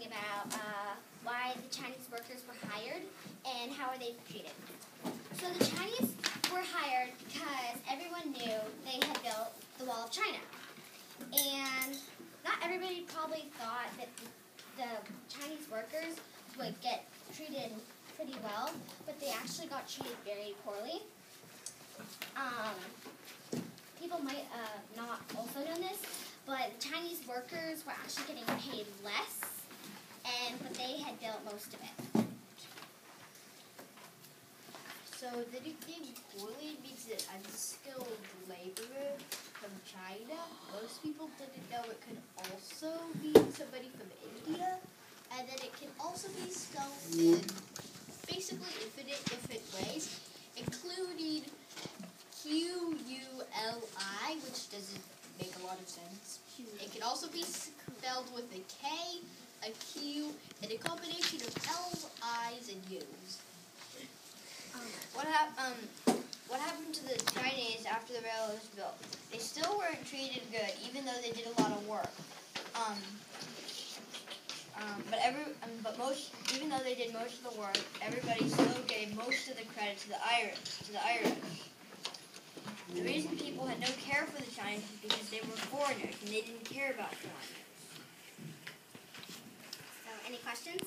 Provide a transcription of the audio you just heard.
about why the Chinese workers were hired and how are they treated. So the Chinese were hired because everyone knew they had built the Wall of China. And not everybody probably thought that the Chinese workers would get treated pretty well, but they actually got treated very poorly. People might not also know this, but Chinese workers were actually getting paid less, but they had built most of it. So that it being poorly means that unskilled labor from China, most people didn't know it could also be somebody from India, and then it can also be spelled in basically infinite different ways, including Q-U-L-I, which doesn't make a lot of sense. It can also be spelled with a K, a Q, and a combination of L's, I's, and U's. What happened to the Chinese after the railroad was built? They still weren't treated good, even though they did a lot of work. Even though they did most of the work, everybody still gave most of the credit to the Irish. The reason people had no care for the Chinese is because they were foreigners and they didn't care about foreigners. So, any questions?